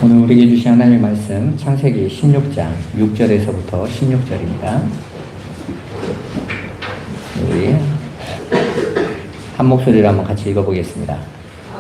오늘 우리에게 주신 하나님의 말씀 창세기 16장 6절에서부터 16절입니다. 우리 한 목소리로 한번 같이 읽어보겠습니다.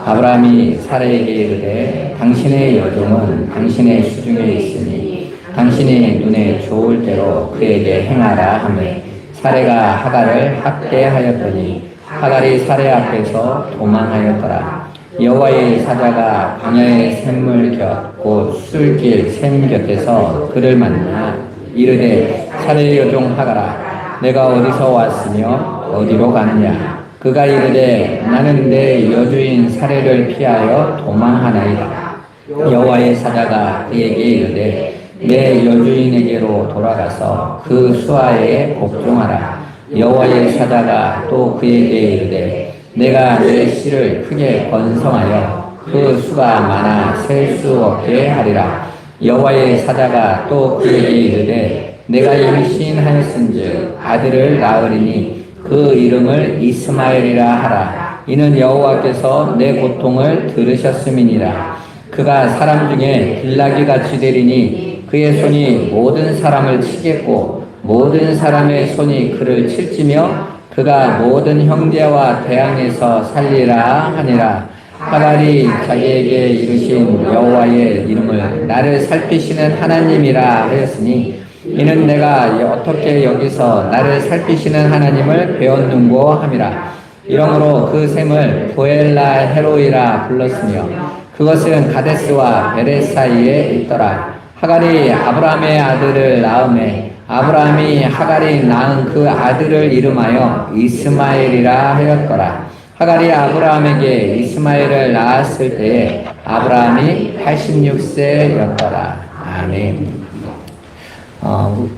아브라함이 사라에게 이르되 당신의 여종은 당신의 수중에 있으니 당신이 눈에 좋을 대로 그에게 행하라 하매 사레가 하갈을 학대하였더니 하갈이 사레 앞에서 도망하였더라. 여호와의 사자가 광야의 샘물 곁 곧 술길 샘 곁에서 그를 만나 이르되 사레의 여종 하갈아 내가 어디서 왔으며 어디로 가느냐. 그가 이르되 나는 내 여주인 사레를 피하여 도망하나이다. 여호와의 사자가 그에게 이르되 내 여주인에게로 돌아가서 그 수하에 복종하라. 여호와의 사자가 또 그에게 이르되 내가 내 씨를 크게 번성하여 그 수가 많아 셀 수 없게 하리라. 여호와의 사자가 또 그에게 이르되 내가 임신하였은즉 아들을 낳으리니 그 이름을 이스마엘이라 하라. 이는 여호와께서 내 고통을 들으셨음이니라. 그가 사람 중에 빌라기 같이 되리니 그의 손이 모든 사람을 치겠고 모든 사람의 손이 그를 칠지며 그가 모든 형제와 대항에서 살리라 하니라. 하갈이 자기에게 이르신 여호와의 이름을 나를 살피시는 하나님이라 하였으니 이는 내가 어떻게 여기서 나를 살피시는 하나님을 배웠는고 함이라. 이러므로 그 샘을 부엘라 헤로이라 불렀으며 그것은 가데스와 베레스 사이에 있더라. 하갈이 아브라함의 아들을 낳음에 아브라함이 하갈이 낳은 그 아들을 이름하여 이스마엘이라 하였더라. 하갈이 아브라함에게 이스마엘을 낳았을 때에 아브라함이 86세였더라. 아멘.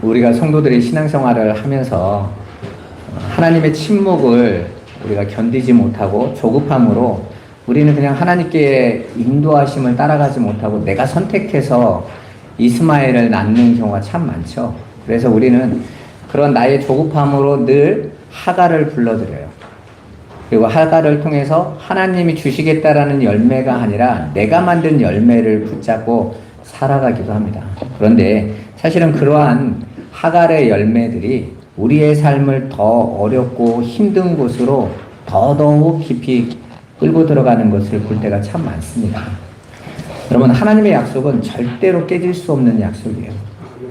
우리가 성도들이 신앙생활을 하면서 하나님의 침묵을 우리가 견디지 못하고 조급함으로 우리는 그냥 하나님께 인도하심을 따라가지 못하고 내가 선택해서 이스마엘을 낳는 경우가 참 많죠. 그래서 우리는 그런 나의 조급함으로 늘 하갈을 불러드려요. 그리고 하갈을 통해서 하나님이 주시겠다라는 열매가 아니라 내가 만든 열매를 붙잡고 살아가기도 합니다. 그런데 사실은 그러한 하갈의 열매들이 우리의 삶을 더 어렵고 힘든 곳으로 더더욱 깊이 끌고 들어가는 것을 볼 때가 참 많습니다. 여러분, 하나님의 약속은 절대로 깨질 수 없는 약속이에요.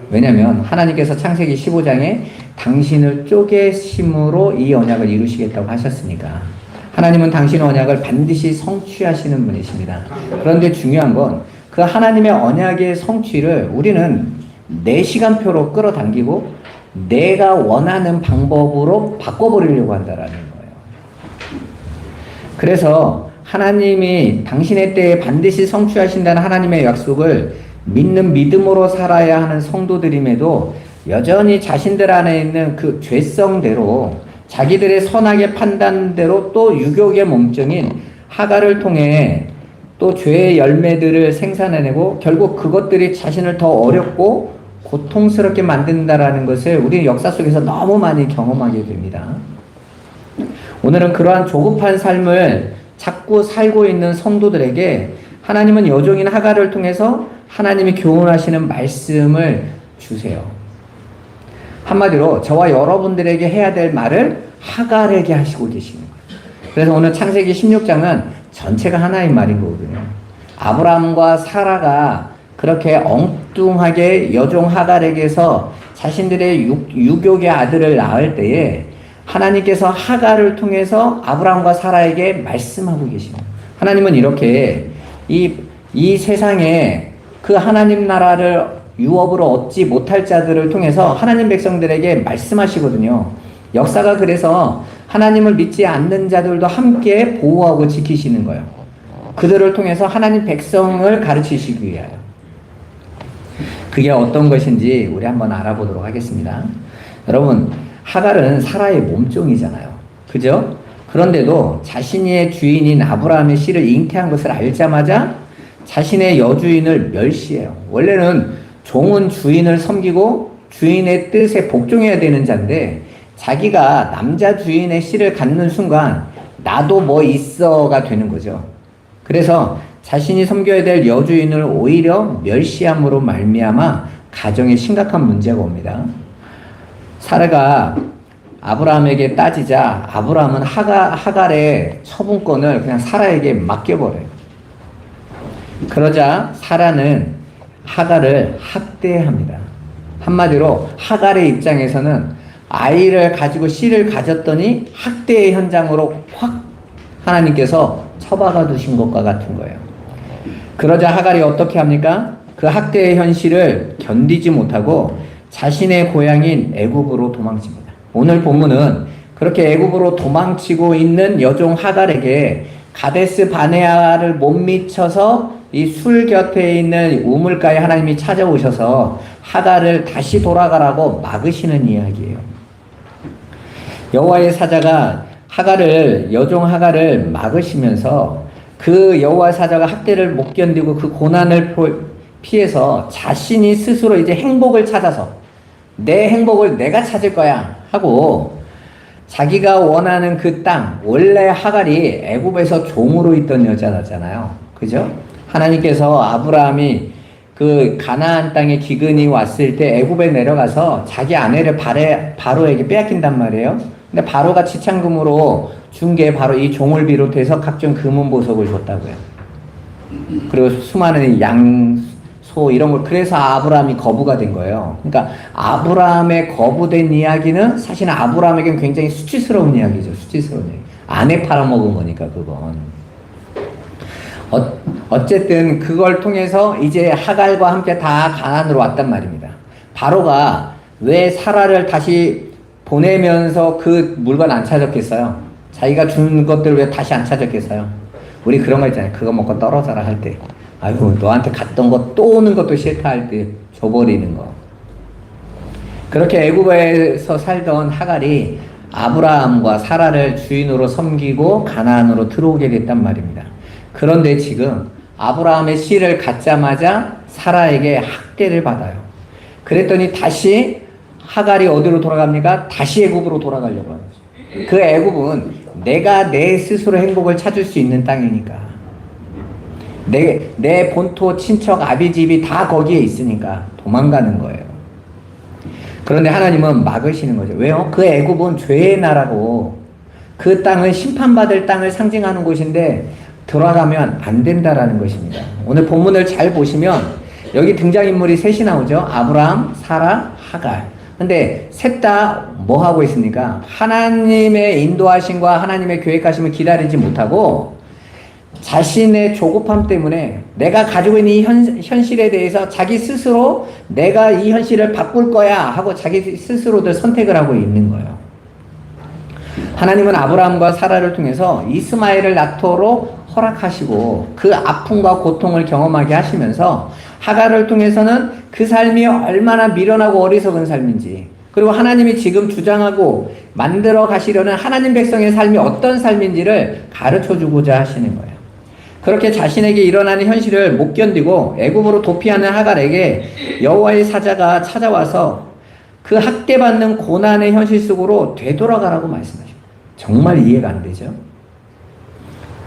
왜냐하면 하나님께서 창세기 15장에 당신을 쪼개심으로 이 언약을 이루시겠다고 하셨으니까 하나님은 당신의 언약을 반드시 성취하시는 분이십니다. 그런데 중요한 건 그 하나님의 언약의 성취를 우리는 내 시간표로 끌어당기고 내가 원하는 방법으로 바꿔버리려고 한다라는 거예요. 그래서 하나님이 당신의 때에 반드시 성취하신다는 하나님의 약속을 믿는 믿음으로 살아야 하는 성도들임에도 여전히 자신들 안에 있는 그 죄성대로 자기들의 선악의 판단대로 또 유혹의 몸종인 하갈을 통해 또 죄의 열매들을 생산해내고 결국 그것들이 자신을 더 어렵고 고통스럽게 만든다라는 것을 우리 역사 속에서 너무 많이 경험하게 됩니다. 오늘은 그러한 조급한 삶을 자꾸 살고 있는 성도들에게 하나님은 여종인 하갈을 통해서 하나님이 교훈하시는 말씀을 주세요. 한마디로 저와 여러분들에게 해야 될 말을 하갈에게 하시고 계시는 거예요. 그래서 오늘 창세기 16장은 전체가 하나인 말인 거거든요. 아브라함과 사라가 그렇게 엉뚱하게 여종 하갈에게서 자신들의 유교의 아들을 낳을 때에 하나님께서 하갈을 통해서 아브라함과 사라에게 말씀하고 계십니다. 하나님은 이렇게 이 세상에 그 하나님 나라를 유업으로 얻지 못할 자들을 통해서 하나님 백성들에게 말씀하시거든요. 역사가 그래서 하나님을 믿지 않는 자들도 함께 보호하고 지키시는 거예요. 그들을 통해서 하나님 백성을 가르치시기 위하여. 그게 어떤 것인지 우리 한번 알아보도록 하겠습니다. 여러분, 하갈은 사라의 몸종이잖아요. 그죠? 그런데도 자신의 주인인 아브라함의 씨를 잉태한 것을 알자마자 자신의 여주인을 멸시해요. 원래는 종은 주인을 섬기고 주인의 뜻에 복종해야 되는 자인데 자기가 남자 주인의 씨를 갖는 순간 나도 뭐 있어가 되는 거죠. 그래서 자신이 섬겨야 될 여주인을 오히려 멸시함으로 말미암아 가정에 심각한 문제가 옵니다. 사라가 아브라함에게 따지자 아브라함은 하갈의 처분권을 그냥 사라에게 맡겨버려요. 그러자 사라는 하갈을 학대합니다. 한마디로 하갈의 입장에서는 아이를 가지고 씨를 가졌더니 학대의 현장으로 확 하나님께서 처박아 두신 것과 같은 거예요. 그러자 하갈이 어떻게 합니까? 그 학대의 현실을 견디지 못하고 자신의 고향인 애굽으로 도망칩니다. 오늘 본문은 그렇게 애굽으로 도망치고 있는 여종 하갈에게 가데스 바네아를 못 미쳐서 이 술 곁에 있는 우물가에 하나님이 찾아오셔서 하갈을 다시 돌아가라고 막으시는 이야기예요. 여호와의 사자가 여종 하갈을 막으시면서 그 여호와의 사자가 학대를 못 견디고 그 고난을 피해서 자신이 스스로 이제 행복을 찾아서 내 행복을 내가 찾을 거야 하고 자기가 원하는 그 땅, 원래 하갈이 애굽에서 종으로 있던 여자잖아요. 그죠? 하나님께서 아브라함이 그 가나안 땅에 기근이 왔을 때 애굽에 내려가서 자기 아내를 바로에게 빼앗긴단 말이에요. 근데 바로가 지참금으로 준 게 바로 이 종을 비롯해서 각종 금은 보석을 줬다고요. 그리고 수많은 양, 소 이런 걸 그래서 아브라함이 거부가 된 거예요. 그러니까 아브라함의 거부된 이야기는 사실은 아브라함에게는 굉장히 수치스러운 이야기죠. 수치스러운 이야기. 아내 팔아먹은 거니까 그건. 어쨌든 그걸 통해서 이제 하갈과 함께 다 가나안으로 왔단 말입니다. 바로가 왜 사라를 다시 보내면서 그 물건 안 찾았겠어요? 자기가 준 것들 왜 다시 안 찾았겠어요? 우리 그런 거 있잖아요. 그거 먹고 떨어져라 할 때. 아이고 너한테 갔던 거 또 오는 것도 싫다 할 때 줘버리는 거. 그렇게 애굽에서 살던 하갈이 아브라함과 사라를 주인으로 섬기고 가나안으로 들어오게 됐단 말입니다. 그런데 지금 아브라함의 씨를 갖자마자 사라에게 학대를 받아요. 그랬더니 다시 하갈이 어디로 돌아갑니까? 다시 애굽으로 돌아가려고 하는 거죠. 그 애굽은 내가 내 스스로 행복을 찾을 수 있는 땅이니까. 내 본토 친척 아비집이 다 거기에 있으니까 도망가는 거예요. 그런데 하나님은 막으시는 거죠. 왜요? 그 애굽은 죄의 나라고 그 땅은 심판받을 땅을 상징하는 곳인데 돌아가면 안 된다라는 것입니다. 오늘 본문을 잘 보시면 여기 등장인물이 셋이 나오죠. 아브라함, 사라, 하갈. 근데 셋 다 뭐 하고 있습니까? 하나님의 인도하심과 하나님의 계획하심을 기다리지 못하고 자신의 조급함 때문에 내가 가지고 있는 이 현실에 대해서 자기 스스로 내가 이 현실을 바꿀 거야 하고 자기 스스로들 선택을 하고 있는 거예요. 하나님은 아브라함과 사라를 통해서 이스마엘을 낳도록 허락하시고 그 아픔과 고통을 경험하게 하시면서 하갈을 통해서는 그 삶이 얼마나 미련하고 어리석은 삶인지, 그리고 하나님이 지금 주장하고 만들어 가시려는 하나님 백성의 삶이 어떤 삶인지를 가르쳐 주고자 하시는 거예요. 그렇게 자신에게 일어나는 현실을 못 견디고 애굽으로 도피하는 하갈에게 여호와의 사자가 찾아와서 그 학대받는 고난의 현실 속으로 되돌아가라고 말씀하십니다. 정말 이해가 안 되죠?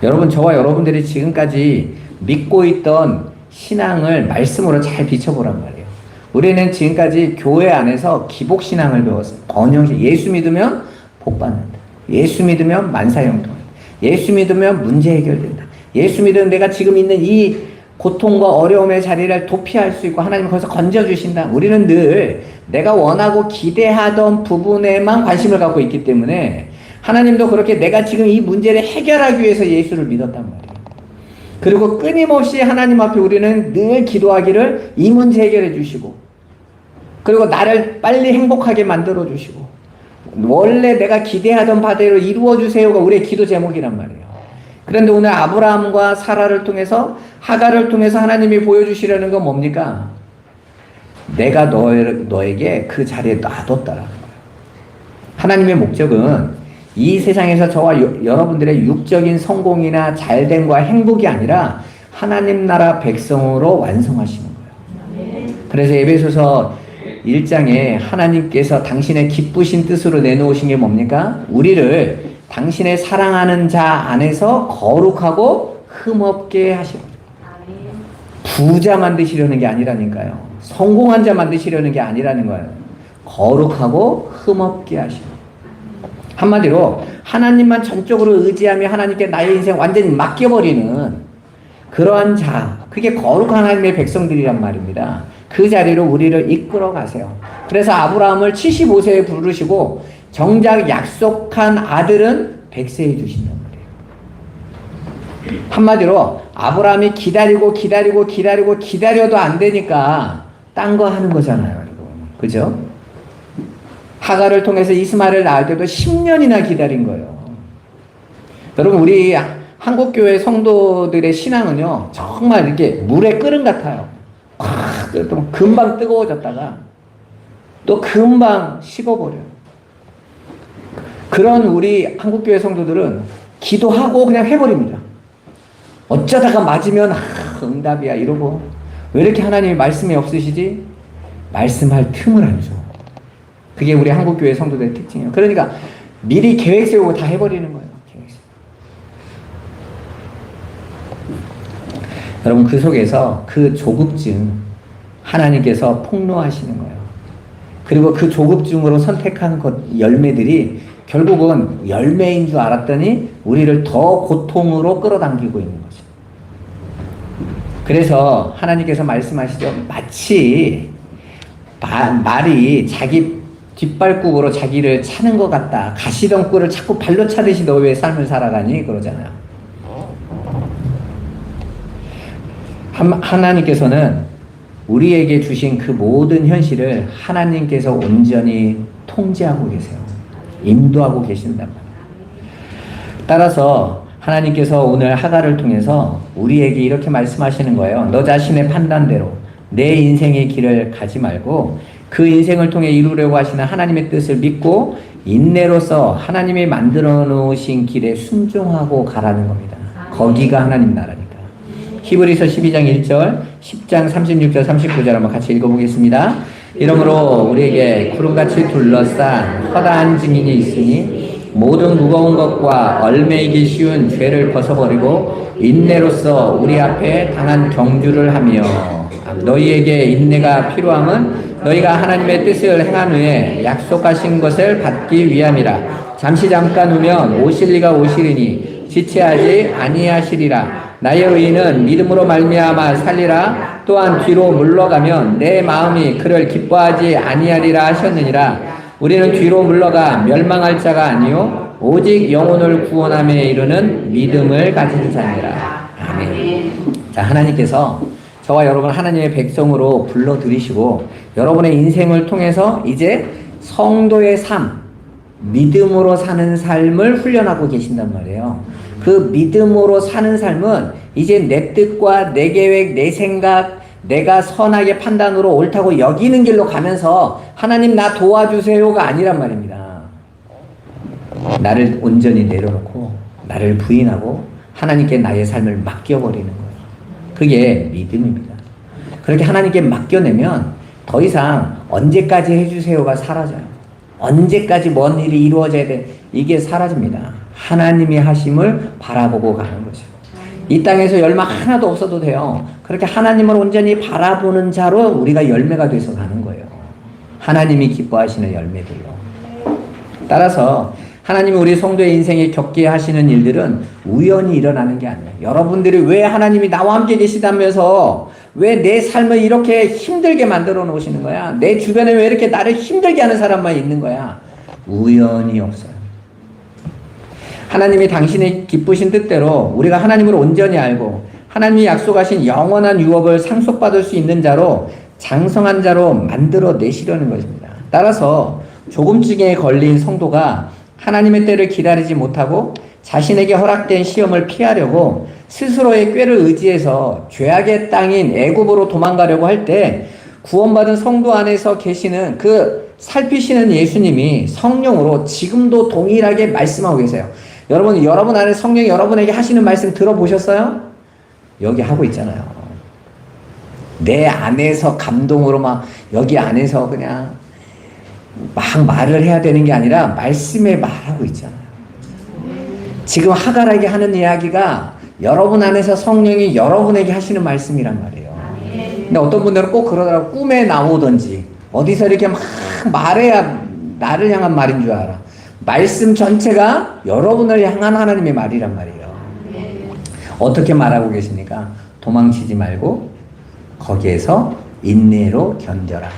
여러분, 저와 여러분들이 지금까지 믿고 있던 신앙을 말씀으로 잘 비춰보란 말이에요. 우리는 지금까지 교회 안에서 기복신앙을 배웠어요. 번영신. 예수 믿으면 복 받는다. 예수 믿으면 만사형통한다. 예수 믿으면 문제 해결된다. 예수 믿으면 내가 지금 있는 이 고통과 어려움의 자리를 도피할 수 있고 하나님은 거기서 건져주신다. 우리는 늘 내가 원하고 기대하던 부분에만 관심을 갖고 있기 때문에 하나님도 그렇게 내가 지금 이 문제를 해결하기 위해서 예수를 믿었단 말이에요. 그리고 끊임없이 하나님 앞에 우리는 늘 기도하기를 이 문제 해결해 주시고, 그리고 나를 빨리 행복하게 만들어 주시고, 원래 내가 기대하던 바대로 이루어 주세요가 우리의 기도 제목이란 말이에요. 그런데 오늘 아브라함과 사라를 통해서, 하갈을 통해서 하나님이 보여주시려는 건 뭡니까? 내가 너에게 그 자리에 놔뒀다라는 거예요. 하나님의 목적은 이 세상에서 저와 여러분들의 육적인 성공이나 잘됨과 행복이 아니라 하나님 나라 백성으로 완성하시는 거예요. 그래서 에베소서 1장에 하나님께서 당신의 기쁘신 뜻으로 내놓으신 게 뭡니까? 우리를 당신의 사랑하는 자 안에서 거룩하고 흠없게 하시고, 부자 만드시려는 게 아니라니까요. 성공한 자 만드시려는 게 아니라는 거예요. 거룩하고 흠없게 하시는. 한마디로 하나님만 전적으로 의지하며 하나님께 나의 인생 완전히 맡겨버리는 그러한 자, 그게 거룩한 하나님의 백성들이란 말입니다. 그 자리로 우리를 이끌어 가세요. 그래서 아브라함을 75세에 부르시고 정작 약속한 아들은 100세에 주신단 말이에요. 한마디로 아브라함이 기다려도 안 되니까 딴 거 하는 거잖아요. 그죠? 하가를 통해서 이스마엘을 낳을 때도 10년이나 기다린 거예요. 여러분, 우리 한국교회 성도들의 신앙은요, 정말 이렇게 물의 끓음 같아요. 또 금방 뜨거워졌다가 또 금방 식어버려요. 그런 우리 한국교회 성도들은 기도하고 그냥 해버립니다. 어쩌다가 맞으면 응답이야 이러고, 왜 이렇게 하나님이 말씀이 없으시지? 말씀할 틈을 안 줘. 그게 우리 한국교회 성도들의 특징이에요. 그러니까 미리 계획 세우고 다 해버리는 거예요. 여러분, 그 속에서 그 조급증 하나님께서 폭로하시는 거예요. 그리고 그 조급증으로 선택한 것 열매들이 결국은 열매인 줄 알았더니 우리를 더 고통으로 끌어당기고 있는 거죠. 그래서 하나님께서 말씀하시죠. 마치 말이 자기 뒷발굽으로 자기를 차는 것 같다. 가시덩굴을 자꾸 발로 차듯이 너 왜 삶을 살아가니? 그러잖아요. 하나님께서는 우리에게 주신 그 모든 현실을 하나님께서 온전히 통제하고 계세요. 인도하고 계신단 말이에요. 따라서 하나님께서 오늘 하가를 통해서 우리에게 이렇게 말씀하시는 거예요. 너 자신의 판단대로 내 인생의 길을 가지 말고 그 인생을 통해 이루려고 하시는 하나님의 뜻을 믿고 인내로서 하나님이 만들어 놓으신 길에 순종하고 가라는 겁니다. 거기가 하나님 나라니까. 히브리서 12장 1절, 10장 36절, 39절 한번 같이 읽어보겠습니다. 이러므로 우리에게 구름같이 둘러싼 허다한 증인이 있으니 모든 무거운 것과 얼매이기 쉬운 죄를 벗어버리고 인내로서 우리 앞에 당한 경주를 하며 너희에게 인내가 필요함은 너희가 하나님의 뜻을 행한 후에 약속하신 것을 받기 위함이라. 잠깐 후면 오실 이가 오시리니 지체하지 아니하시리라. 나의 의인은 믿음으로 말미암아 살리라. 또한 뒤로 물러가면 내 마음이 그를 기뻐하지 아니하리라 하셨느니라. 우리는 뒤로 물러가 멸망할 자가 아니요 오직 영혼을 구원함에 이르는 믿음을 가진 자니라. 아멘. 자, 하나님께서 저와 여러분 하나님의 백성으로 불러들이시고 여러분의 인생을 통해서 이제 성도의 삶, 믿음으로 사는 삶을 훈련하고 계신단 말이에요. 그 믿음으로 사는 삶은 이제 내 뜻과 내 계획, 내 생각, 내가 선하게 판단으로 옳다고 여기는 길로 가면서 하나님 나 도와주세요가 아니란 말입니다. 나를 온전히 내려놓고 나를 부인하고 하나님께 나의 삶을 맡겨버리는 거예요. 그게 믿음입니다. 그렇게 하나님께 맡겨내면 더 이상 언제까지 해주세요가 사라져요. 언제까지 뭔 일이 이루어져야 돼, 이게 사라집니다. 하나님이 하심을 바라보고 가는 거죠. 이 땅에서 열매 하나도 없어도 돼요. 그렇게 하나님을 온전히 바라보는 자로 우리가 열매가 돼서 가는 거예요. 하나님이 기뻐하시는 열매들로. 따라서 하나님이 우리 성도의 인생에 겪게 하시는 일들은 우연히 일어나는 게 아니에요. 여러분들이 왜 하나님이 나와 함께 계시다면서 왜 내 삶을 이렇게 힘들게 만들어 놓으시는 거야? 내 주변에 왜 이렇게 나를 힘들게 하는 사람만 있는 거야? 우연이 없어요. 하나님이 당신의 기쁘신 뜻대로 우리가 하나님을 온전히 알고 하나님이 약속하신 영원한 유업을 상속받을 수 있는 자로 장성한 자로 만들어 내시려는 것입니다. 따라서 조금쯤에 걸린 성도가 하나님의 때를 기다리지 못하고 자신에게 허락된 시험을 피하려고 스스로의 꾀를 의지해서 죄악의 땅인 애굽으로 도망가려고 할 때 구원받은 성도 안에서 계시는 그 살피시는 예수님이 성령으로 지금도 동일하게 말씀하고 계세요. 여러분 안에 성령이 여러분에게 하시는 말씀 들어보셨어요? 여기 하고 있잖아요. 내 안에서 감동으로 막 여기 안에서 그냥 막 말을 해야 되는 게 아니라 말씀에 말하고 있잖아요. 지금 하갈에게 하는 이야기가 여러분 안에서 성령이 여러분에게 하시는 말씀이란 말이에요. 근데 어떤 분들은 꼭 그러더라고. 꿈에 나오든지 어디서 이렇게 막 말해야 나를 향한 말인 줄 알아. 말씀 전체가 여러분을 향한 하나님의 말이란 말이에요. 어떻게 말하고 계십니까? 도망치지 말고 거기에서 인내로 견뎌라,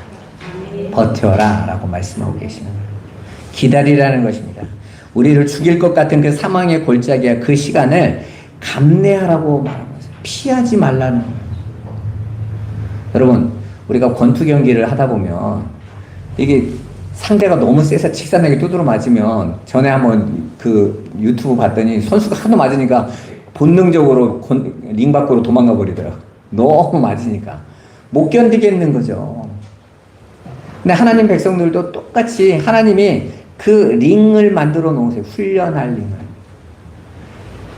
버텨라 라고 말씀하고 계시는 거예요. 기다리라는 것입니다. 우리를 죽일 것 같은 그 사망의 골짜기와 그 시간을 감내하라고 말하고 있어요. 피하지 말라는 거예요. 여러분, 우리가 권투 경기를 하다 보면 이게 상대가 너무 세서 직사내게 두드러 맞으면, 전에 한번 그 유튜브 봤더니 선수가 하도 맞으니까 본능적으로 링 밖으로 도망가 버리더라고. 너무 맞으니까 못 견디겠는 거죠. 근데 하나님 백성들도 똑같이 하나님이 그 링을 만들어 놓으세요. 훈련할 링을.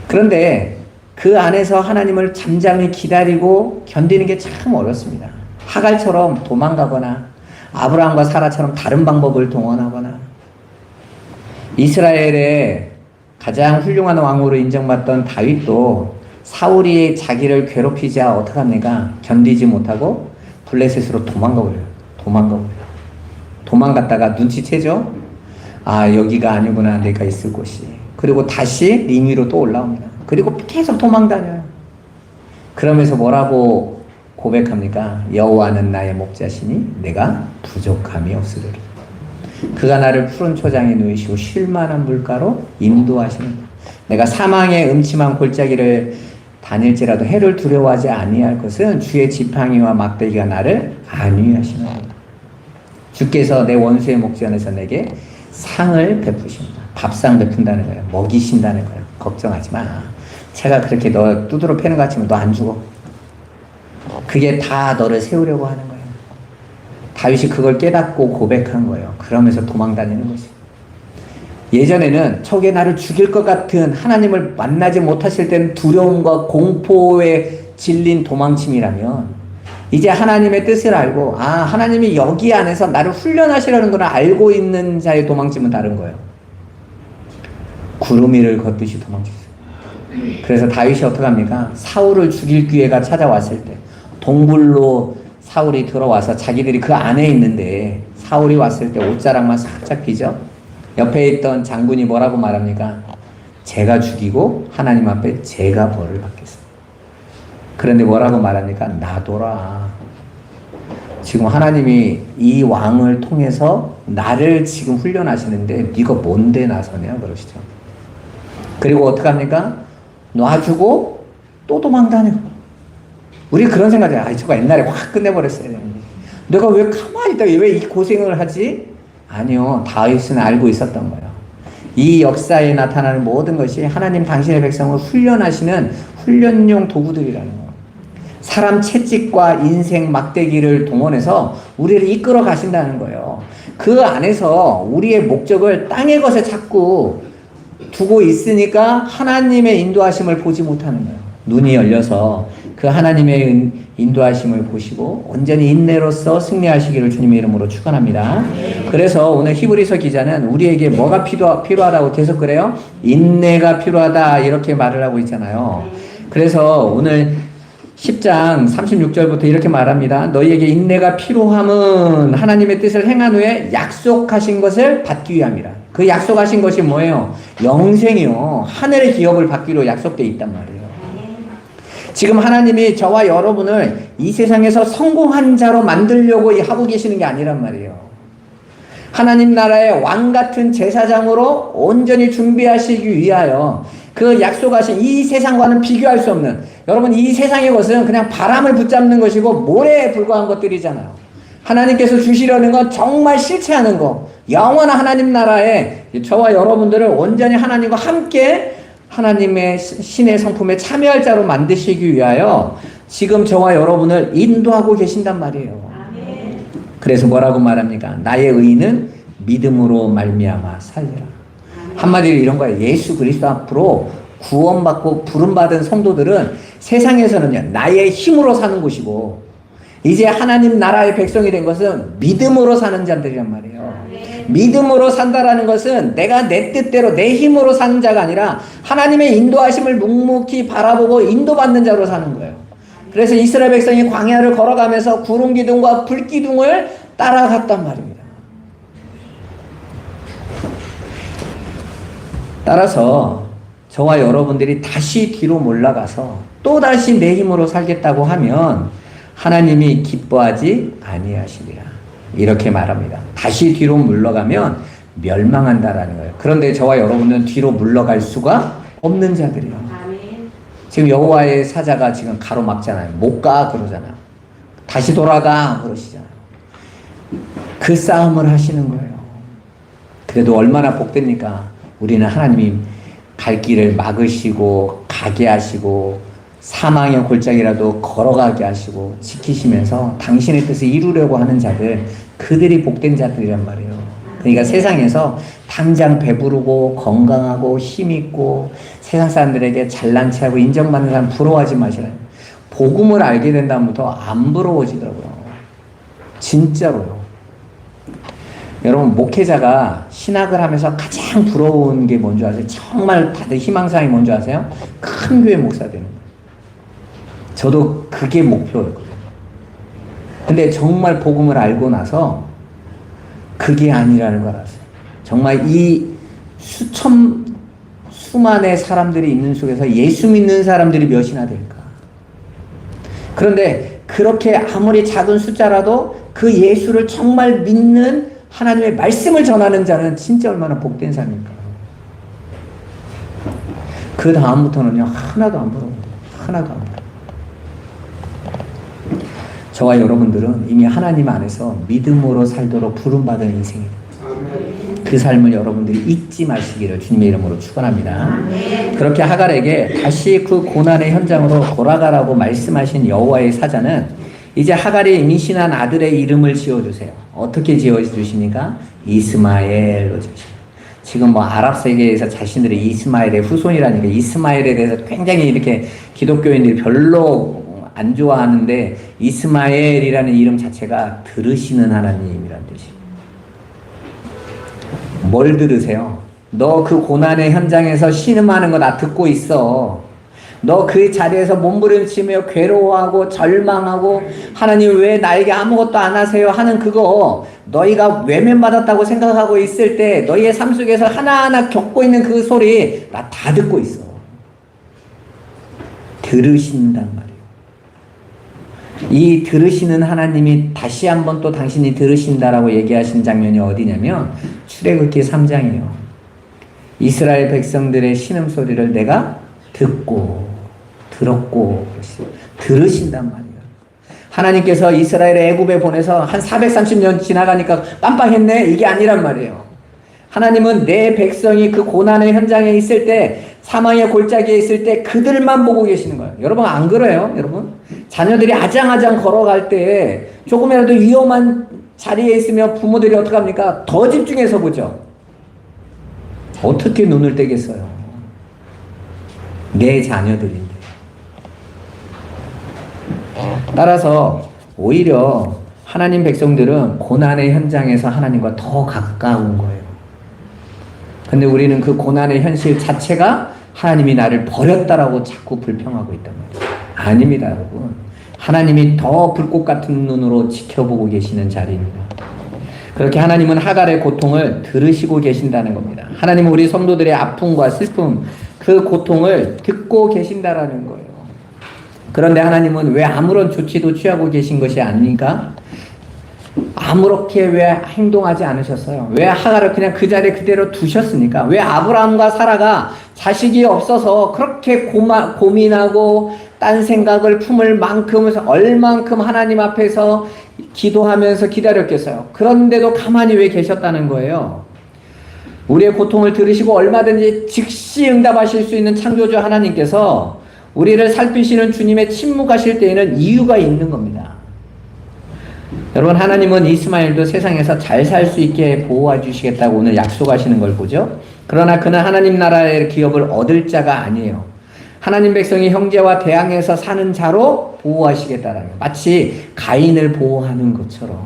그런데 그 안에서 하나님을 잠잠히 기다리고 견디는 게 참 어렵습니다. 하갈처럼 도망가거나 아브라함과 사라처럼 다른 방법을 동원하거나, 이스라엘의 가장 훌륭한 왕으로 인정받던 다윗도 사울이 자기를 괴롭히자 어떡합니까? 견디지 못하고 블레셋으로 도망가버려요. 도망갔다가 눈치채죠? 아, 여기가 아니구나, 내가 있을 곳이. 그리고 다시 링 위로 또 올라옵니다. 그리고 계속 도망다녀요. 그러면서 뭐라고 고백합니까? 여호와는 나의 목자시니 내가 부족함이 없으리라. 그가 나를 푸른 초장에 누이시고 쉴만한 물가로 인도하시는, 내가 사망의 음침한 골짜기를 다닐지라도 해를 두려워하지 아니할 것은 주의 지팡이와 막대기가 나를 안위하시는 것이다. 주께서 내 원수의 목전에서 내게 상을 베푸십니다. 밥상 베푼다는 거예요. 먹이신다는 거예요. 걱정하지 마. 제가 그렇게 너 두드러 패는 것 같지만 너 안 죽어. 그게 다 너를 세우려고 하는 거예요. 다윗이 그걸 깨닫고 고백한 거예요. 그러면서 도망다니는 거죠. 예전에는 적이 나를 죽일 것 같은 하나님을 만나지 못하실 때는 두려움과 공포에 질린 도망침이라면, 이제 하나님의 뜻을 알고, 아, 하나님이 여기 안에서 나를 훈련하시라는 걸 알고 있는 자의 도망침은 다른 거예요. 구름 위를 걷듯이 도망쳤어요. 그래서 다윗이 어떡합니까? 사울을 죽일 기회가 찾아왔을 때, 동굴로 사울이 들어와서 자기들이 그 안에 있는데 사울이 왔을 때 옷자락만 살짝 비죠. 옆에 있던 장군이 뭐라고 말합니까? 제가 죽이고 하나님 앞에 제가 벌을 받겠습니다. 그런데 뭐라고 말합니까? 놔둬라. 지금 하나님이 이 왕을 통해서 나를 지금 훈련하시는데 네가 뭔데 나서냐 그러시죠. 그리고 어떡합니까? 놔주고 또 도망다녀. 우리 그런 생각이에요. 아, 저거 옛날에 확 끝내버렸어야 되는데 내가 왜 가만히 있다가 왜 이 고생을 하지? 아니요, 다윗은 알고 있었던 거예요. 이 역사에 나타나는 모든 것이 하나님 당신의 백성을 훈련하시는 훈련용 도구들이라는 거예요. 사람 채찍과 인생 막대기를 동원해서 우리를 이끌어 가신다는 거예요. 그 안에서 우리의 목적을 땅의 것에 자꾸 두고 있으니까 하나님의 인도하심을 보지 못하는 거예요. 눈이 열려서 그 하나님의 인도하심을 보시고 온전히 인내로서 승리하시기를 주님의 이름으로 축원합니다. 그래서 오늘 히브리서 기자는 우리에게 뭐가 필요하다고 계속 그래요? 인내가 필요하다 이렇게 말을 하고 있잖아요. 그래서 오늘 10장 36절부터 이렇게 말합니다. 너희에게 인내가 필요함은 하나님의 뜻을 행한 후에 약속하신 것을 받기 위함이라. 그 약속하신 것이 뭐예요? 영생이요. 하늘의 기업을 받기로 약속되어 있단 말이에요. 지금 하나님이 저와 여러분을 이 세상에서 성공한 자로 만들려고 하고 계시는 게 아니란 말이에요. 하나님 나라의 왕 같은 제사장으로 온전히 준비하시기 위하여 그 약속하신 이 세상과는 비교할 수 없는, 여러분 이 세상의 것은 그냥 바람을 붙잡는 것이고 모래에 불과한 것들이잖아요. 하나님께서 주시려는 건 정말 실체하는 거, 영원한 하나님 나라에 저와 여러분들을 온전히 하나님과 함께 하나님의 신의 성품에 참여할 자로 만드시기 위하여 지금 저와 여러분을 인도하고 계신단 말이에요. 그래서 뭐라고 말합니까? 나의 의인은 믿음으로 말미암아 살리라. 한마디로 이런 거예요. 예수 그리스도 앞으로 구원받고 부름받은 성도들은 세상에서는요, 나의 힘으로 사는 것이고, 이제 하나님 나라의 백성이 된 것은 믿음으로 사는 자들이란 말이에요. 믿음으로 산다라는 것은 내가 내 뜻대로 내 힘으로 사는 자가 아니라 하나님의 인도하심을 묵묵히 바라보고 인도받는 자로 사는 거예요. 그래서 이스라엘 백성이 광야를 걸어가면서 구름 기둥과 불 기둥을 따라갔단 말입니다. 따라서 저와 여러분들이 다시 뒤로 몰라가서 또다시 내 힘으로 살겠다고 하면 하나님이 기뻐하지 아니하시리라. 이렇게 말합니다. 다시 뒤로 물러가면 멸망한다라는 거예요. 그런데 저와 여러분은 뒤로 물러갈 수가 없는 자들이에요. 지금 여호와의 사자가 지금 가로막잖아요. 못 가 그러잖아요. 다시 돌아가 그러시잖아요. 그 싸움을 하시는 거예요. 그래도 얼마나 복됩니까? 우리는 하나님이 갈 길을 막으시고 가게 하시고 사망의 골짜기라도 걸어가게 하시고 지키시면서 당신의 뜻을 이루려고 하는 자들, 그들이 복된 자들이란 말이에요. 그러니까 세상에서 당장 배부르고 건강하고 힘있고 세상 사람들에게 잘난 체하고 인정받는 사람 부러워하지 마시라요. 복음을 알게 된 다음부터 안 부러워지더라고요. 진짜로요. 여러분, 목회자가 신학을 하면서 가장 부러운 게 뭔지 아세요? 정말 다들 희망사항이 뭔지 아세요? 큰 교회 목사 되는 거예요. 저도 그게 목표였거든요. 근데 정말 복음을 알고 나서 그게 아니라는 걸 알았어요. 정말 이 수만의 사람들이 있는 속에서 예수 믿는 사람들이 몇이나 될까? 그런데 그렇게 아무리 작은 숫자라도 그 예수를 정말 믿는 하나님의 말씀을 전하는 자는 진짜 얼마나 복된 삶일까? 그 다음부터는요, 하나도 안 부러워요. 하나도 안 부러워요. 저와 여러분들은 이미 하나님 안에서 믿음으로 살도록 부름받은 인생입니다. 그 삶을 여러분들이 잊지 마시기를 주님의 이름으로 축원합니다. 그렇게 하갈에게 다시 그 고난의 현장으로 돌아가라고 말씀하신 여호와의 사자는 이제 하갈이 임신한 아들의 이름을 지어주세요. 어떻게 지어주십니까? 이스마엘로 지으십니다. 지금 뭐 아랍 세계에서 자신들이 이스마엘의 후손이라니까 이스마엘에 대해서 굉장히 이렇게 기독교인들이 별로 안 좋아하는데 이스마엘이라는 이름 자체가 들으시는 하나님이라는 뜻이에요. 뭘 들으세요? 너 그 고난의 현장에서 신음하는 거 나 듣고 있어. 너 그 자리에서 몸부림치며 괴로워하고 절망하고 하나님 왜 나에게 아무것도 안 하세요 하는 그거 너희가 외면받았다고 생각하고 있을 때 너희의 삶 속에서 하나하나 겪고 있는 그 소리 나 다 듣고 있어. 들으신단 말이에요. 이 들으시는 하나님이 다시 한번 또 당신이 들으신다라고 얘기하신 장면이 어디냐면 출애굽기 3장이에요. 이스라엘 백성들의 신음소리를 내가 들었고 들으신단 말이에요. 하나님께서 이스라엘을 애굽에 보내서 한 430년 지나가니까 깜빡했네 이게 아니란 말이에요. 하나님은 내 백성이 그 고난의 현장에 있을 때 사망의 골짜기에 있을 때 그들만 보고 계시는 거예요. 여러분 안 그래요? 여러분 자녀들이 아장아장 걸어갈 때 조금이라도 위험한 자리에 있으면 부모들이 어떻게 합니까? 더 집중해서 보죠. 어떻게 눈을 떼겠어요? 내 자녀들인데. 따라서 오히려 하나님 백성들은 고난의 현장에서 하나님과 더 가까운 거예요. 근데 우리는 그 고난의 현실 자체가 하나님이 나를 버렸다라고 자꾸 불평하고 있단 말이에요. 아닙니다, 여러분. 하나님이 더 불꽃 같은 눈으로 지켜보고 계시는 자리입니다. 그렇게 하나님은 하갈의 고통을 들으시고 계신다는 겁니다. 하나님은 우리 성도들의 아픔과 슬픔, 그 고통을 듣고 계신다라는 거예요. 그런데 하나님은 왜 아무런 조치도 취하고 계신 것이 아닙니까? 아무렇게 왜 행동하지 않으셨어요? 왜 하갈을 그냥 그 자리에 그대로 두셨습니까? 왜 아브라함과 사라가 자식이 없어서 그렇게 고민하고 딴 생각을 품을 만큼 얼만큼 하나님 앞에서 기도하면서 기다렸겠어요? 그런데도 가만히 왜 계셨다는 거예요? 우리의 고통을 들으시고 얼마든지 즉시 응답하실 수 있는 창조주 하나님께서 우리를 살피시는 주님의 침묵하실 때에는 이유가 있는 겁니다. 여러분 하나님은 이스마엘도 세상에서 잘 살 수 있게 보호해 주시겠다고 오늘 약속하시는 걸 보죠. 그러나 그는 하나님 나라의 기업을 얻을 자가 아니에요. 하나님 백성이 형제와 대항해서 사는 자로 보호하시겠다라는 거예요. 마치 가인을 보호하는 것처럼.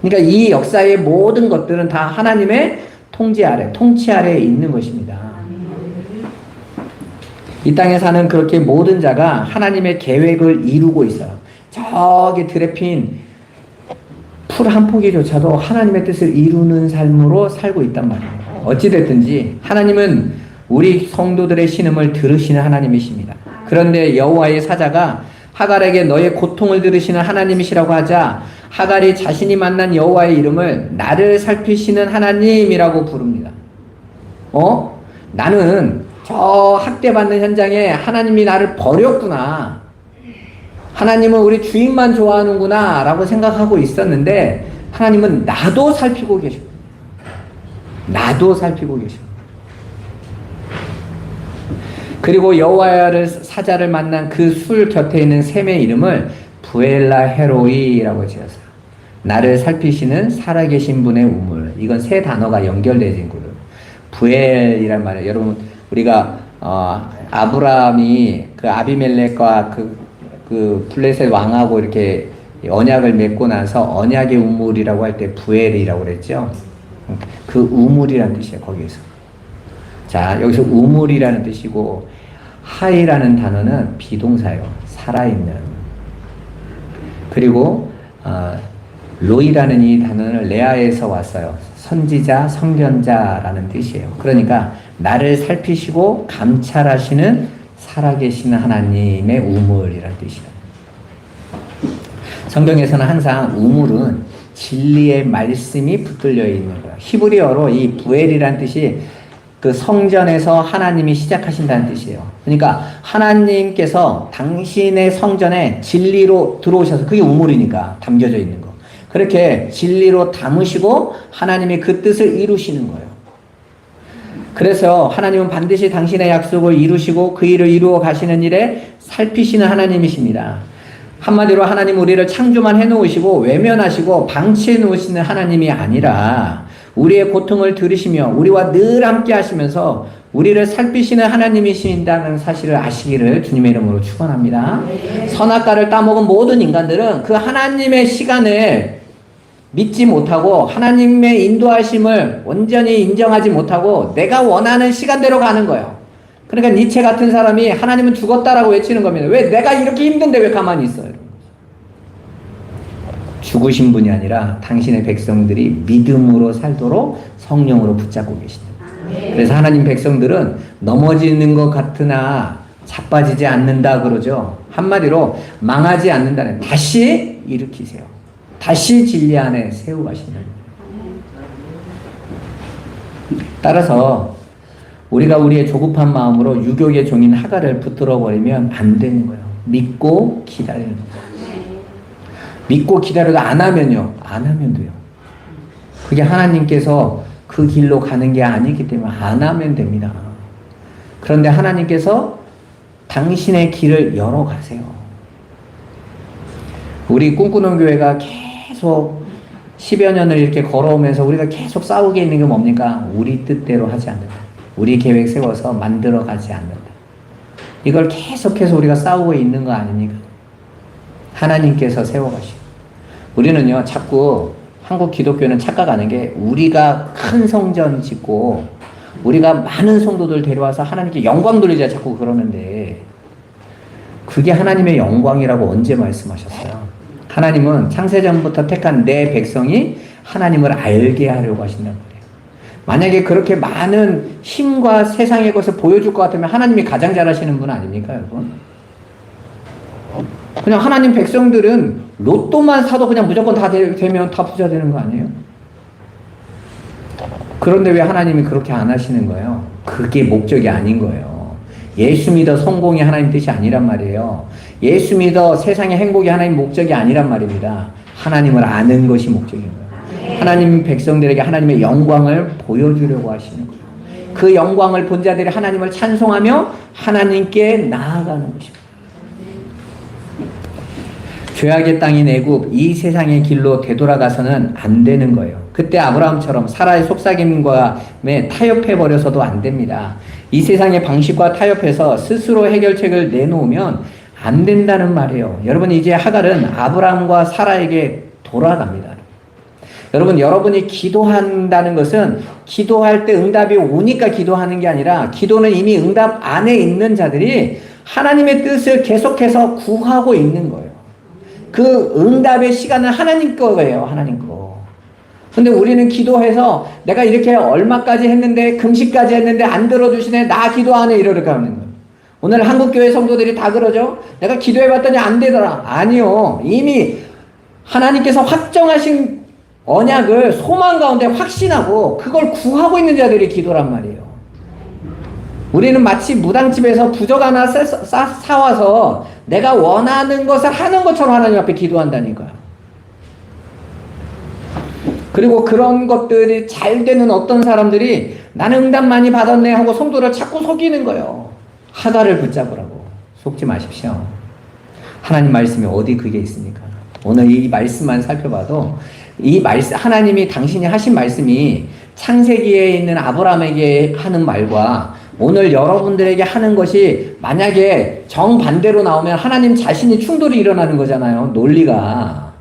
그러니까 이 역사의 모든 것들은 다 하나님의 통치 아래에 있는 것입니다. 이 땅에 사는 그렇게 모든 자가 하나님의 계획을 이루고 있어요. 저기 들에 핀 풀 한 포기조차도 하나님의 뜻을 이루는 삶으로 살고 있단 말이에요. 어찌됐든지 하나님은 우리 성도들의 신음을 들으시는 하나님이십니다. 그런데 여호와의 사자가 하갈에게 너의 고통을 들으시는 하나님이시라고 하자 하갈이 자신이 만난 여호와의 이름을 나를 살피시는 하나님이라고 부릅니다. 나는 저 학대받는 현장에 하나님이 나를 버렸구나. 하나님은 우리 주인만 좋아하는구나 라고 생각하고 있었는데 하나님은 나도 살피고 계십니다. 나도 살피고 계십니다. 그리고 여호와의 사자를 만난 그 술 곁에 있는 샘의 이름을 부엘라 헤로이라고 지었어요. 나를 살피시는 살아계신 분의 우물. 이건 세 단어가 연결되어진 거예요. 부엘이란 말이에요. 여러분 우리가 아브라함이 그 아비멜렉과 그 블레셋 왕하고 이렇게 언약을 맺고 나서 언약의 우물이라고 할 때 부엘이라고 그랬죠. 그 우물이라는 뜻이에요. 거기에서. 자, 여기서 우물이라는 뜻이고 하이라는 단어는 비동사예요. 살아있는. 그리고 로이라는 이 단어는 레아에서 왔어요. 선지자, 선견자라는 뜻이에요. 그러니까 나를 살피시고 감찰하시는 살아계시는 하나님의 우물이라는 뜻이에요. 성경에서는 항상 우물은 진리의 말씀이 붙들려 있는 거예요. 히브리어로 이 부엘이라는 뜻이 그 성전에서 하나님이 시작하신다는 뜻이에요. 그러니까 하나님께서 당신의 성전에 진리로 들어오셔서 그게 우물이니까 담겨져 있는 거. 그렇게 진리로 담으시고 하나님이 그 뜻을 이루시는 거예요. 그래서 하나님은 반드시 당신의 약속을 이루시고 그 일을 이루어 가시는 일에 살피시는 하나님이십니다. 한마디로 하나님 우리를 창조만 해놓으시고 외면하시고 방치해 놓으시는 하나님이 아니라 우리의 고통을 들으시며 우리와 늘 함께 하시면서 우리를 살피시는 하나님이신다는 사실을 아시기를 주님의 이름으로 축원합니다. 선악과를 따먹은 모든 인간들은 그 하나님의 시간을 믿지 못하고 하나님의 인도하심을 온전히 인정하지 못하고 내가 원하는 시간대로 가는 거예요. 그러니까 니체 같은 사람이 하나님은 죽었다라고 외치는 겁니다. 왜 내가 이렇게 힘든데 왜 가만히 있어요? 죽으신 분이 아니라 당신의 백성들이 믿음으로 살도록 성령으로 붙잡고 계신다. 그래서 하나님 백성들은 넘어지는 것 같으나 자빠지지 않는다 그러죠. 한마디로 망하지 않는다는 다시 일으키세요. 다시 진리 안에 세우고 가시는. 따라서 우리가 우리의 조급한 마음으로 유격의 종인 하갈을 붙들어 버리면 안 되는 거예요. 믿고 기다리는 거예요. 믿고 기다려도 안 하면요. 안 하면 돼요. 그게 하나님께서 그 길로 가는 게 아니기 때문에 안 하면 됩니다. 그런데 하나님께서 당신의 길을 열어가세요. 우리 꿈꾸는 교회가 계속 10여 년을 이렇게 걸어오면서 우리가 계속 싸우게 있는 게 뭡니까? 우리 뜻대로 하지 않는다. 우리 계획 세워서 만들어 가지 않는다. 이걸 계속해서 우리가 싸우고 있는 거 아닙니까? 하나님께서 세워가시고. 우리는요, 자꾸 한국 기독교는 착각하는 게 우리가 큰 성전 짓고 우리가 많은 성도들 데려와서 하나님께 영광 돌리자 자꾸 그러는데 그게 하나님의 영광이라고 언제 말씀하셨어요? 하나님은 창세전부터 택한 내 백성이 하나님을 알게 하려고 하신단 말이에요. 만약에 그렇게 많은 힘과 세상의 것을 보여줄 것 같으면 하나님이 가장 잘하시는 분 아닙니까, 여러분? 그냥 하나님 백성들은 로또만 사도 그냥 무조건 다 되면 다 부자 되는 거 아니에요? 그런데 왜 하나님이 그렇게 안 하시는 거예요? 그게 목적이 아닌 거예요. 예수 믿어 성공이 하나님 뜻이 아니란 말이에요. 예수 믿어 세상의 행복이 하나님 목적이 아니란 말입니다. 하나님을 아는 것이 목적인 거예요. 하나님 백성들에게 하나님의 영광을 보여주려고 하시는 거예요. 그 영광을 본 자들이 하나님을 찬송하며 하나님께 나아가는 것입니다. 죄악의 땅인 애굽, 이 세상의 길로 되돌아가서는 안 되는 거예요. 그때 아브라함처럼 사라의 속삭임과에 타협해버려서도 안 됩니다. 이 세상의 방식과 타협해서 스스로 해결책을 내놓으면 안 된다는 말이에요. 여러분, 이제 하갈은 아브라함과 사라에게 돌아갑니다. 여러분, 여러분이 기도한다는 것은 기도할 때 응답이 오니까 기도하는 게 아니라 기도는 이미 응답 안에 있는 자들이 하나님의 뜻을 계속해서 구하고 있는 거예요. 그 응답의 시간은 하나님 거예요. 하나님 거. 근데 우리는 기도해서 내가 이렇게 얼마까지 했는데 금식까지 했는데 안 들어주시네. 나 기도 안 해. 이러니까 하는 거예요. 오늘 한국교회 성도들이 다 그러죠. 내가 기도해봤더니 안 되더라. 아니요. 이미 하나님께서 확정하신 언약을 소망 가운데 확신하고 그걸 구하고 있는 자들이 기도란 말이에요. 우리는 마치 무당집에서 부적 하나 사와서 내가 원하는 것을 하는 것처럼 하나님 앞에 기도한다니까요. 그리고 그런 것들이 잘 되는 어떤 사람들이 나는 응답 많이 받았네 하고 성도를 자꾸 속이는 거예요. 하갈을 붙잡으라고. 속지 마십시오. 하나님 말씀이 어디 그게 있습니까? 오늘 이 말씀만 살펴봐도 이 말씀, 하나님이 당신이 하신 말씀이 창세기에 있는 아브라함에게 하는 말과 오늘 여러분들에게 하는 것이 만약에 정반대로 나오면 하나님 자신이 충돌이 일어나는 거잖아요. 논리가.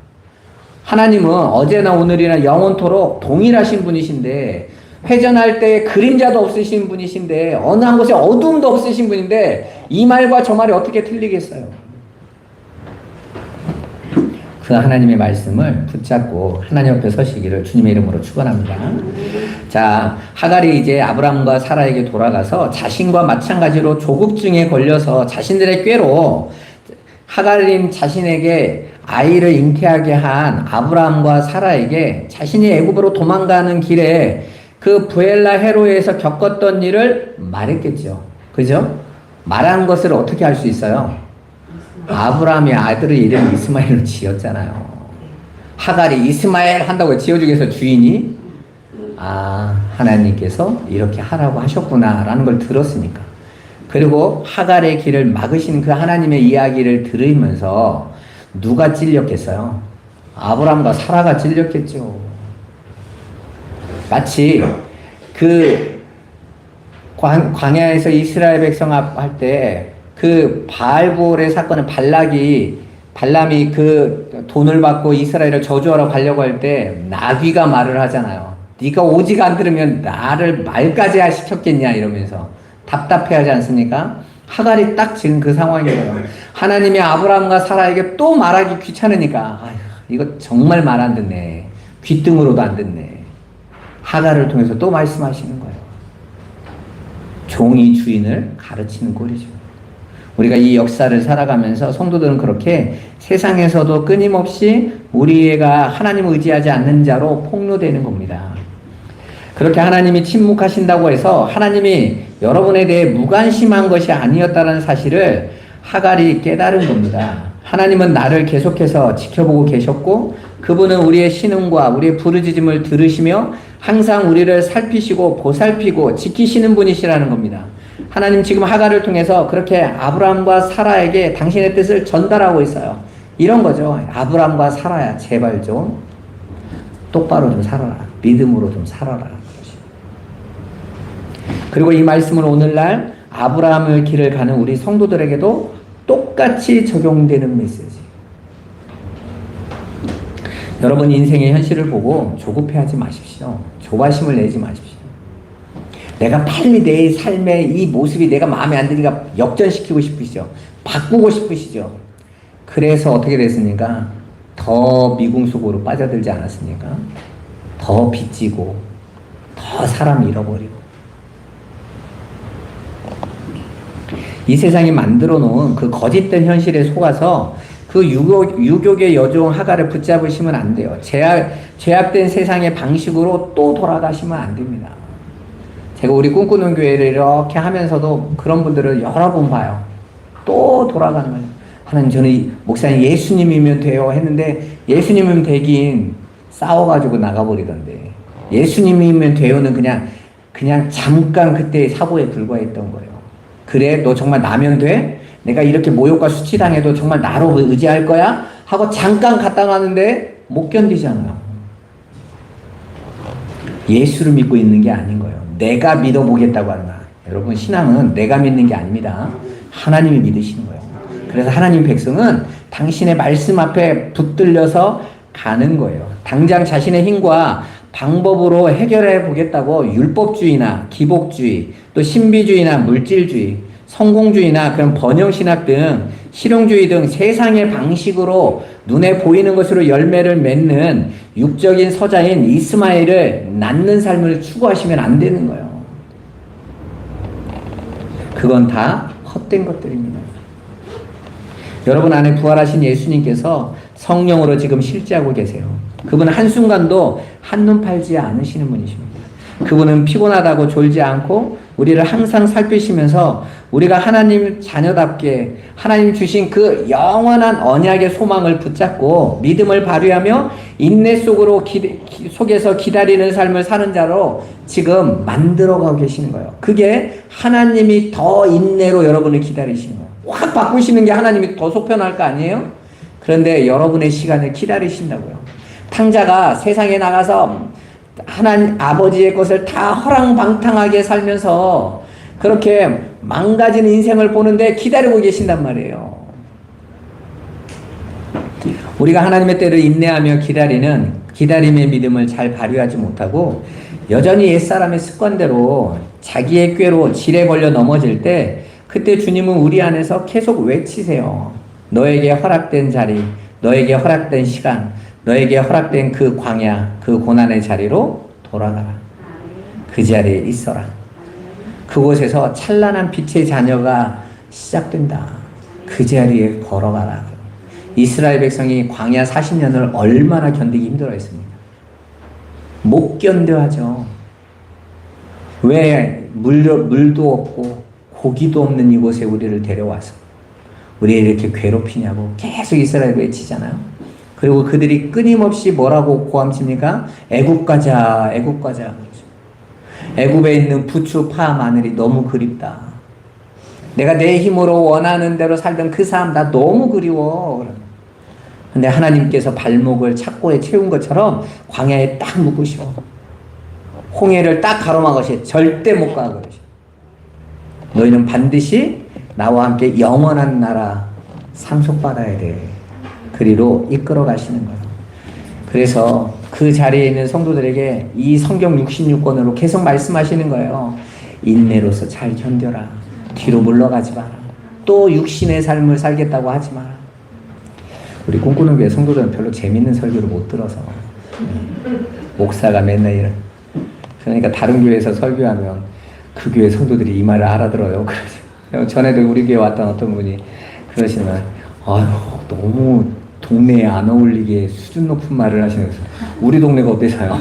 하나님은 어제나 오늘이나 영원토록 동일하신 분이신데 회전할 때 그림자도 없으신 분이신데 어느 한 곳에 어두움도 없으신 분인데 이 말과 저 말이 어떻게 틀리겠어요? 그 하나님의 말씀을 붙잡고 하나님 옆에 서시기를 주님의 이름으로 축원합니다. 자, 하갈이 이제 아브라함과 사라에게 돌아가서 자신과 마찬가지로 조급증에 걸려서 자신들의 꾀로 하갈인 자신에게 아이를 잉태하게 한 아브라함과 사라에게 자신이 애굽으로 도망가는 길에 그 부엘라 헤로에서 겪었던 일을 말했겠죠. 그죠? 말한 것을 어떻게 할 수 있어요? 아브라함이 아들의 이름 이스마엘로 지었잖아요. 하갈이 이스마엘 한다고 지어주기 위해서 주인이 하나님께서 이렇게 하라고 하셨구나 라는 걸 들었으니까. 그리고 하갈의 길을 막으신 그 하나님의 이야기를 들으면서 누가 찔렸겠어요? 아브라함과 사라가 찔렸겠죠. 마치 그 광야에서 이스라엘 백성 할 때 그 바알볼의 사건은 발람이 그 돈을 받고 이스라엘을 저주하러 가려고 할 때 나귀가 말을 하잖아요. 네가 오직 안 들으면 나를 말까지 시켰겠냐 이러면서 답답해하지 않습니까? 하갈이 딱 지금 그 상황이에요. 하나님이 아브라함과 사라에게 또 말하기 귀찮으니까 이거 정말 말 안 듣네. 귀등으로도 안 듣네. 하갈을 통해서 또 말씀하시는 거예요. 종이 주인을 가르치는 꼴이죠. 우리가 이 역사를 살아가면서 성도들은 그렇게 세상에서도 끊임없이 우리가 하나님을 의지하지 않는 자로 폭로되는 겁니다. 그렇게 하나님이 침묵하신다고 해서 하나님이 여러분에 대해 무관심한 것이 아니었다는 사실을 하갈이 깨달은 겁니다. 하나님은 나를 계속해서 지켜보고 계셨고 그분은 우리의 신음과 우리의 부르짖음을 들으시며 항상 우리를 살피시고 보살피고 지키시는 분이시라는 겁니다. 하나님 지금 하갈을 통해서 그렇게 아브라함과 사라에게 당신의 뜻을 전달하고 있어요. 이런 거죠. 아브라함과 사라야, 제발 좀 똑바로 좀 살아라. 믿음으로 좀 살아라. 그리고 이 말씀은 오늘날 아브라함의 길을 가는 우리 성도들에게도 똑같이 적용되는 메시지. 여러분 인생의 현실을 보고 조급해하지 마십시오. 조바심을 내지 마십시오. 내가 빨리 내 삶의 이 모습이 내가 마음에 안 드니까 역전시키고 싶으시죠. 바꾸고 싶으시죠. 그래서 어떻게 됐습니까? 더 미궁 속으로 빠져들지 않았습니까? 더 빚지고 더 사람 잃어버리고 이 세상이 만들어 놓은 그 거짓된 현실에 속아서 그 유교계 여종 하갈을 붙잡으시면 안 돼요. 죄악된 세상의 방식으로 또 돌아가시면 안 됩니다. 제가 우리 꿈꾸는 교회를 이렇게 하면서도 그런 분들을 여러 번 봐요. 또 돌아가는 거예요. 하나님 저는 목사님 예수님이면 돼요 했는데 예수님이면 되긴 싸워가지고 나가버리던데 예수님이면 돼요는 그냥 잠깐 그때 사고에 불과했던 거예요. 그래 너 정말 나면 돼? 내가 이렇게 모욕과 수치당해도 정말 나로 의지할 거야? 하고 잠깐 갔다 가는데 못 견디잖아요. 예수를 믿고 있는 게 아닌 거예요. 내가 믿어보겠다고 하는 거야. 여러분 신앙은 내가 믿는 게 아닙니다. 하나님이 믿으시는 거예요. 그래서 하나님 백성은 당신의 말씀 앞에 붙들려서 가는 거예요. 당장 자신의 힘과 방법으로 해결해 보겠다고 율법주의나 기복주의, 또 신비주의나 물질주의, 성공주의나 그런 번영신학 등 실용주의 등 세상의 방식으로 눈에 보이는 것으로 열매를 맺는 육적인 서자인 이스마엘을 낳는 삶을 추구하시면 안 되는 거예요. 그건 다 헛된 것들입니다. 여러분 안에 부활하신 예수님께서 성령으로 지금 실제하고 계세요. 그분은 한순간도 한눈 팔지 않으시는 분이십니다. 그분은 피곤하다고 졸지 않고 우리를 항상 살피시면서 우리가 하나님 자녀답게 하나님 주신 그 영원한 언약의 소망을 붙잡고 믿음을 발휘하며 인내 속에서 기다리는 삶을 사는 자로 지금 만들어가고 계시는 거예요. 그게 하나님이 더 인내로 여러분을 기다리시는 거예요. 확 바꾸시는 게 하나님이 더 속편할 거 아니에요? 그런데 여러분의 시간을 기다리신다고요. 탕자가 세상에 나가서 하나님 아버지의 것을 다 허랑방탕하게 살면서 그렇게 망가진 인생을 보는데 기다리고 계신단 말이에요. 우리가 하나님의 때를 인내하며 기다리는 기다림의 믿음을 잘 발휘하지 못하고 여전히 옛사람의 습관대로 자기의 꾀로 질에 걸려 넘어질 때 그때 주님은 우리 안에서 계속 외치세요. 너에게 허락된 자리, 너에게 허락된 시간, 너에게 허락된 그 광야, 그 고난의 자리로 돌아가라. 그 자리에 있어라. 그곳에서 찬란한 빛의 자녀가 시작된다. 그 자리에 걸어가라. 이스라엘 백성이 광야 40년을 얼마나 견디기 힘들어했습니까? 못 견뎌하죠. 왜 물도 없고 고기도 없는 이곳에 우리를 데려와서 우리를 이렇게 괴롭히냐고 계속 이스라엘 외치잖아요. 그리고 그들이 끊임없이 뭐라고 고함칩니까? 애굽 가자, 애굽 가자. 애굽에 있는 부추, 파, 마늘이 너무 그립다. 내가 내 힘으로 원하는 대로 살던 그 삶 나 너무 그리워. 근데 하나님께서 발목을 착고에 채운 것처럼 광야에 딱 묶으시오. 홍해를 딱 가로막으시. 절대 못 가 그러시. 너희는 반드시 나와 함께 영원한 나라 상속받아야 돼. 그리로 이끌어 가시는 거예요. 그래서 그 자리에 있는 성도들에게 이 성경 66권으로 계속 말씀하시는 거예요. 인내로서 잘 견뎌라. 뒤로 물러가지 마라. 또 육신의 삶을 살겠다고 하지 마라. 우리 꿈꾸는 교회 성도들은 별로 재밌는 설교를 못 들어서 목사가 맨날 이런 그러니까 다른 교회에서 설교하면 그 교회 성도들이 이 말을 알아들어요. 그래서 전에도 우리 교회 왔던 어떤 분이 그러시면 아유 너무 동네에 안 어울리게 수준 높은 말을 하시면서 우리 동네가 어때서요?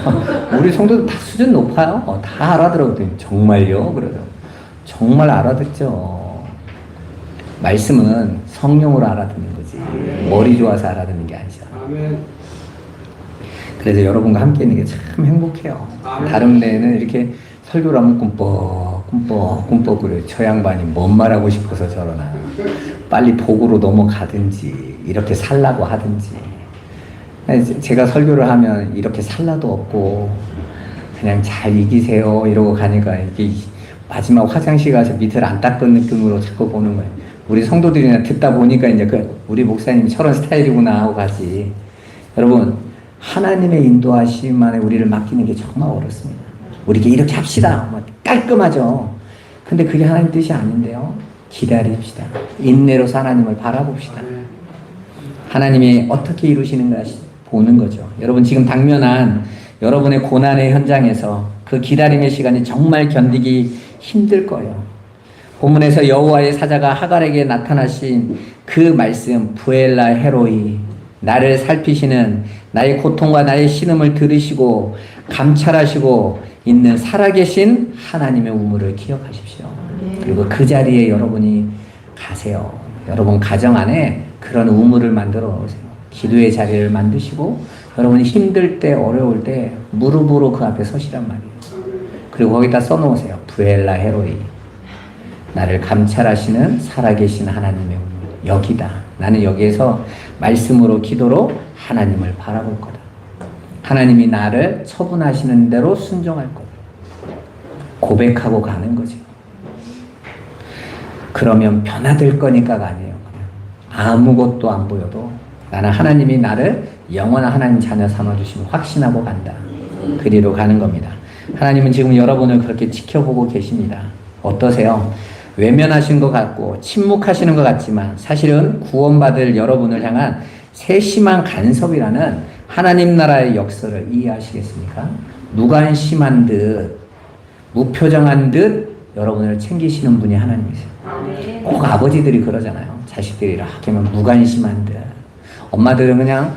우리 성도들 다 수준 높아요. 다 알아들었더니 정말요? 그러죠. 정말 알아듣죠. 말씀은 성령으로 알아듣는 거지 머리 좋아서 알아듣는 게 아니죠. 그래서 여러분과 함께 있는 게 참 행복해요. 다른 데는 이렇게 설교를 하면 꿈뻑 그래요. 저 양반이 뭔 말하고 싶어서 저러나 빨리 복으로 넘어가든지 이렇게 살라고 하든지 제가 설교를 하면 이렇게 살라도 없고 그냥 잘 이기세요 이러고 가니까 이게 마지막 화장실 가서 밑을 안 닦은 느낌으로 자꾸 보는 거예요. 우리 성도들이나 듣다 보니까 이제 우리 목사님이 저런 스타일이구나 하고 가지. 여러분 하나님의 인도하심 안에 우리를 맡기는 게 정말 어렵습니다. 우리가 이렇게 합시다. 깔끔하죠. 근데 그게 하나님 뜻이 아닌데요. 기다립시다. 인내로서 하나님을 바라봅시다. 하나님이 어떻게 이루시는가 보는 거죠. 여러분 지금 당면한 여러분의 고난의 현장에서 그 기다림의 시간이 정말 견디기 힘들 거예요. 본문에서 여호와의 사자가 하갈에게 나타나신 그 말씀 부엘라 헤로이 나를 살피시는 나의 고통과 나의 신음을 들으시고 감찰하시고 있는 살아계신 하나님의 우물을 기억하십시오. 그리고 그 자리에 여러분이 가세요. 여러분 가정 안에 그런 우물을 만들어 놓으세요. 기도의 자리를 만드시고 여러분이 힘들 때 어려울 때 무릎으로 그 앞에 서시란 말이에요. 그리고 거기다 써놓으세요. 부엘라 헤로이 나를 감찰하시는 살아계신 하나님의 우물 여기다. 나는 여기에서 말씀으로 기도로 하나님을 바라볼 거다. 하나님이 나를 처분하시는 대로 순종할 거다. 고백하고 가는 거죠. 그러면 변화될 거니까가 아니에요. 아무것도 안 보여도 나는 하나님이 나를 영원한 하나님 자녀 삼아주시면 확신하고 간다. 그리로 가는 겁니다. 하나님은 지금 여러분을 그렇게 지켜보고 계십니다. 어떠세요? 외면하시는 것 같고 침묵하시는 것 같지만 사실은 구원받을 여러분을 향한 세심한 간섭이라는 하나님 나라의 역사를 이해하시겠습니까? 무관심한 듯 무표정한 듯 여러분을 챙기시는 분이 하나님이세요. 꼭 아버지들이 그러잖아요. 자식들이 이렇게 하면 무관심한 듯. 엄마들은 그냥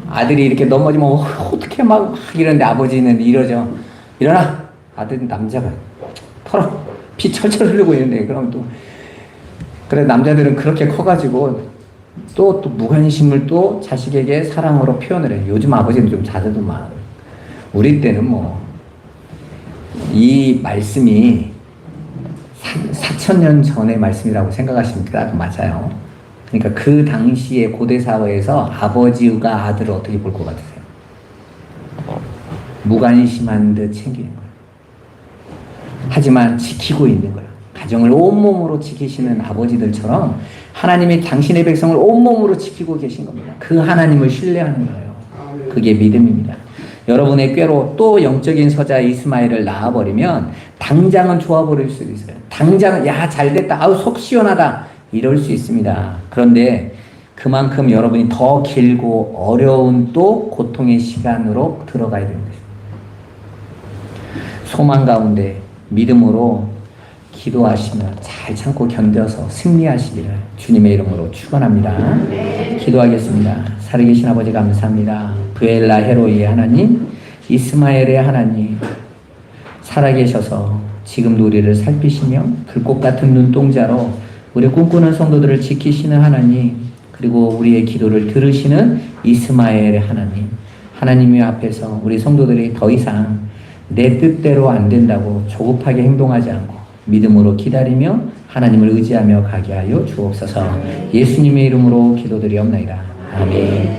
아들이 이렇게 넘어지면 어떻게 막 이러는데 아버지는 이러죠. 일어나. 아들은 남자가 털어. 피 철철 흐르고 있는데 그럼 또 그래 남자들은 그렇게 커가지고 또 무관심을 또 자식에게 사랑으로 표현을 해요. 요즘 아버지는 좀 자제도만. 우리 때는 뭐 이 말씀이 4,000년 전의 말씀이라고 생각하십니까? 맞아요. 그러니까 그 당시의 고대 사회에서 아버지가 아들을 어떻게 볼 것 같으세요? 무관심한 듯 챙기는 거예요. 하지만 지키고 있는 거예요. 가정을 온몸으로 지키시는 아버지들처럼 하나님이 당신의 백성을 온몸으로 지키고 계신 겁니다. 그 하나님을 신뢰하는 거예요. 그게 믿음입니다. 여러분의 꾀로 또 영적인 서자 이스마엘을 낳아버리면 당장은 좋아버릴 수도 있어요. 당장은 야 잘됐다. 아우 속 시원하다. 이럴 수 있습니다. 그런데 그만큼 여러분이 더 길고 어려운 또 고통의 시간으로 들어가야 되는 것입니다. 소망 가운데 믿음으로 기도하시며 잘 참고 견뎌서 승리하시기를 주님의 이름으로 축원합니다. 기도하겠습니다. 살아계신 아버지 감사합니다. 브엘라 헤로이의 하나님, 이스마엘의 하나님, 살아계셔서 지금도 우리를 살피시며 불꽃 같은 눈동자로 우리 꿈꾸는 성도들을 지키시는 하나님, 그리고 우리의 기도를 들으시는 이스마엘의 하나님, 하나님의 앞에서 우리 성도들이 더 이상 내 뜻대로 안 된다고 조급하게 행동하지 않고 믿음으로 기다리며 하나님을 의지하며 가게 하여 주옵소서. 예수님의 이름으로 기도드리옵나이다. 아멘.